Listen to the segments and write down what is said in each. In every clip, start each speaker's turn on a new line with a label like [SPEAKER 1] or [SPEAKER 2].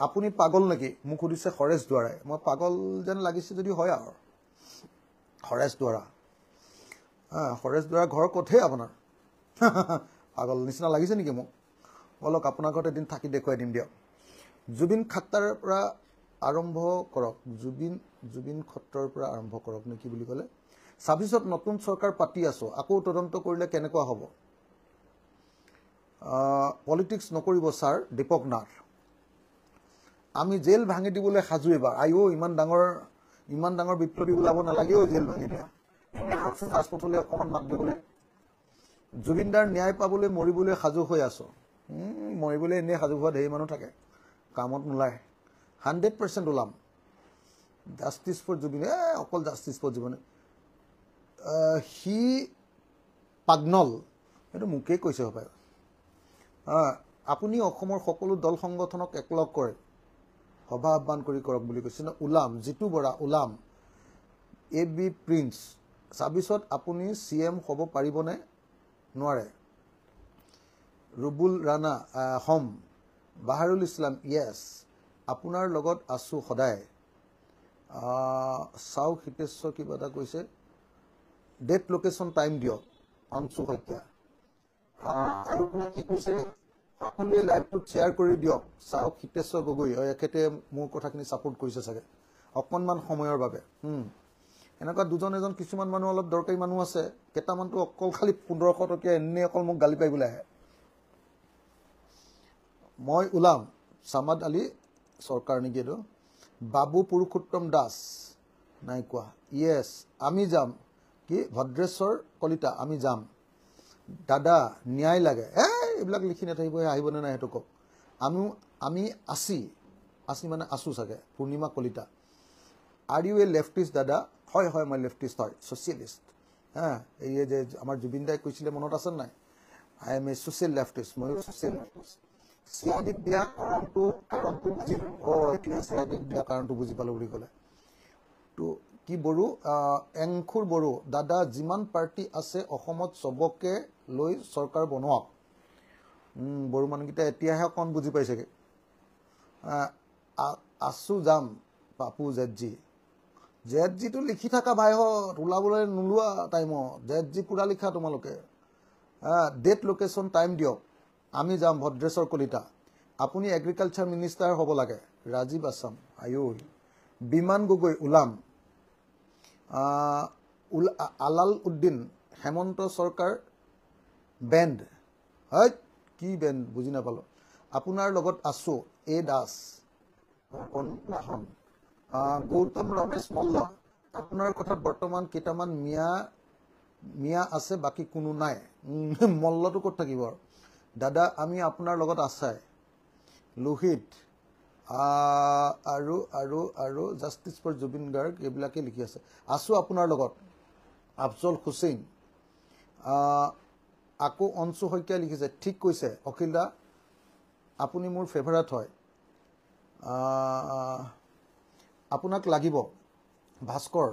[SPEAKER 1] আপুনি পাগল নেকি মোক সুধিছে হৰেশ দুৱাৰাই মই পাগল যেন লাগিছে যদি হয় আৰু হৰেশ দুৱাৰা হৰেশ দুৱাৰা ঘৰ ক'তহে আপোনাৰ পাগল নিচিনা লাগিছে নেকি মোক বলক আপোনাৰ ঘৰত এদিন থাকি দেখুৱাই দিম দিয়ক জুবিন খাট্টাৰ পৰা আৰম্ভ কৰক জুবিন খট্টৰ পৰা আৰম্ভ কৰক নে কি বুলি ক'লে ২৬ত নতুন চৰকাৰ পাতি আছো আকৌ তদন্ত কৰিলে কেনেকুৱা হ'ব পলিটিক্স নকৰিব ছাৰ দীপক নাথ আমি জেল ভাঙি দিবলৈ সাজু এবাৰ আইও ইমান ডাঙৰ বিপ্লৱী ওলাব নালাগেও জেল ভাঙি দিয়া ৰাজপথলৈ অকণমান মাত দিবলৈ জুবিনদাৰ ন্যায় পাবলৈ মৰিবলৈ সাজু হৈ আছো মৰিবলৈ এনেই সাজু হোৱা ধেৰ মানুহ থাকে কামত নোলায় 100% ওলাম জাষ্টিছ ফৰ জুবিন অকল জাষ্টিছ ফৰ জুবিন সি পাগনল এইটো মোকেই কৈছে হ'ব আপুনি অসমৰ সকলো দল সংগঠনক একলগ কৰে সভা আহ্বান কৰি কৰক বুলি কৈছে ওলাম জিতু বৰা ওলাম এ বি প্ৰিন্স ২৬ত আপুনি CM হ'ব পাৰিবনে নোৱাৰে ৰুবুল ৰাণা হম বাহাৰুল ইছলাম য়েছ আপোনাৰ লগত আছো সদায় চাও হিতেশ্বৰ কিবা এটা কৈছে ডেট লোকেশ্যন টাইম দিয়ক অংশু শইকীয়া আৰু কি কৈছে সকলোৱে লাইভটোত শ্বেয়াৰ কৰি দিয়ক চাওক হিতেশ্বৰ গগৈ এখেতে মোৰ কথাখিনি ছাপোৰ্ট কৰিছে চাগে অকণমান সময়ৰ বাবে এনেকুৱা দুজন এজন কিছুমান মানুহ অলপ দৰকাৰী মানুহ আছে কেইটামানটো অকল খালি ১৫০০ টকীয়া এনেই অকল মোক গালি পাৰিবলৈ আহে মই ওলাম সামাদ আলী চৰকাৰ নেকি এইটো বাবু পুৰুষোত্তম দাস নাই কোৱা য়েছ আমি যাম কি ভদ্ৰেশ্বৰ কলিতা আমি যাম দাদা ন্যায় লাগে এইবিলাক লিখি নাথাকিব আহিবনে নাই সেইটো কওক আমি আছি মানে আছো চাগে পূৰ্ণিমা Kalita R U A leftist দাদা হয় হয় মই লেফটিষ্ট হয় ছ'চিয়েলিষ্ট এই যে আমাৰ জুবিন দাই কৈছিলে মনত আছে নাই I M A social leftist মই ছ'চিয়েল লেফটিষ্ট চিয়াদিক দিয়া কাৰণটো বুজি পালো বুলি ক'লে তো কি বড়ো এংখুৰ বড়ো দাদা যিমান পাৰ্টি আছে অসমত চবকে লৈ চৰকাৰ বনোৱাক বড়ো মানুহকেইটা এতিয়াহে অকণ বুজি পাইছেগে আছো যাম পাপু জেডজিটো লিখি থকা ভাইহঁত ওলাবলৈ নোলোৱা টাইমত জেডজি পুৰা লিখা তোমালোকে ডেট লোকেশ্যন টাইম দিয়ক আমি যাম ভদ্ৰেশ্বৰ কলিতা আপুনি এগ্ৰিকালচাৰ মিনিষ্টাৰ হ'ব লাগে ৰাজীৱ আছাম আয়ো বিমান গগৈ ওলাম আলাল উদ্দিন হেমন্ত চৰকাৰ বেণ্ড হয় কি বেণ্ড বুজি নাপালো আপোনাৰ লগত আছো এ দাস গৌতম ৰমেশ মল্ল আপোনাৰ কথাত বৰ্তমান কেইটামান মিয়া আছে বাকী কোনো নাই মল্লটো ক'ত থাকিব দাদা আমি আপোনাৰ লগত আছাই লোহিত আৰু জাষ্টিছ ফৰ জুবিন গাৰ্গ এইবিলাকে লিখি আছে আছো আপোনাৰ লগত আফজল হুছেইন আকৌ অংশু শইকীয়া লিখিছে ঠিক কৈছে অখিল দা আপুনি মোৰ ফেভাৰেট হয় আপোনাক লাগিব ভাস্কৰ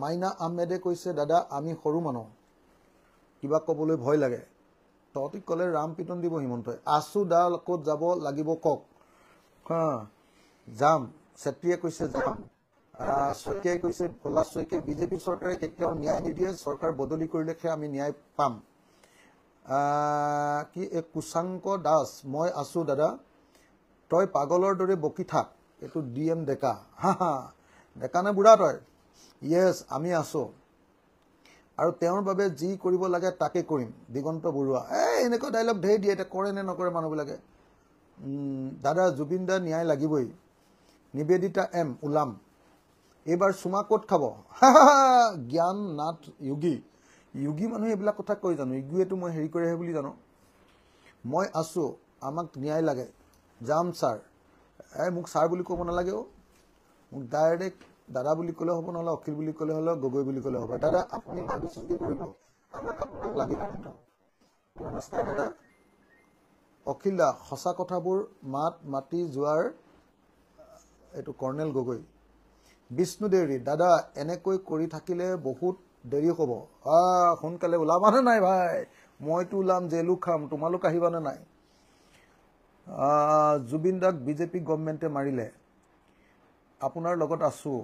[SPEAKER 1] মাইনা আহমেদে কৈছে দাদা আমি সৰু মানুহ কিবা ক'বলৈ ভয় লাগে তহঁতি ক'লে ৰাম পিটন দিব হিমন্তই আছো দা ক'ত যাব লাগিব কওক যাম চেত্ৰীয়ে কৈছে যাম শইকীয়াই কৈছে ভোলা শইকীয়া বিজেপি চৰকাৰে কেতিয়াও ন্যায় নিদিয়ে চৰকাৰ বদলি কৰিলেহে আমি ন্যায় পাম কি কুশাংক দাস মই আছো দাদা তই পাগলৰ দৰে বকি থাক এইটো DM ডেকা ডেকা নে বুঢ়া তই য়েছ আমি আছো আৰু তেওঁৰ বাবে যি কৰিব লাগে তাকে কৰিম দিগন্ত বৰুৱা এনেকুৱা ডাইলগ ঢেৰ দিয়ে এতিয়া কৰে নে নকৰে মানুহবিলাকে দাদা জুবিন দা ন্যায় লাগিবই নিবেদিতা এম ওলাম এইবাৰ চুমা ক'ত খাব জ্ঞান নাথ যোগী মানুহে এইবিলাক কথা কৈ জানো যোগীয়েতো মই হেৰি কৰি আহে বুলি জানো মই আছো আমাক ন্যায় লাগে যাম ছাৰ মোক ছাৰ বুলি ক'ব নালাগে মোক ডাইৰেক্ট দাদা বুলি ক'লে হ'ব নহ'লে অখিল বুলি ক'লে হ'লে গগৈ বুলি ক'লে হ'ব দাদা আপুনি অখিল দা সঁচা কথাবোৰ মাতি যোৱাৰ এইটো কৰ্ণেল গগৈ বিষ্ণু দেউৰী দাদা এনেকৈ কৰি থাকিলে বহুত দেৰি হ'ব সোনকালে ওলাবানে নাই ভাই মইতো ওলাম জেলু খাম তোমালোক আহিবানে নাই জুবিন দাক বিজেপি গভৰ্ণমেণ্টে মাৰিলে আপোনাৰ লগত আছোঁ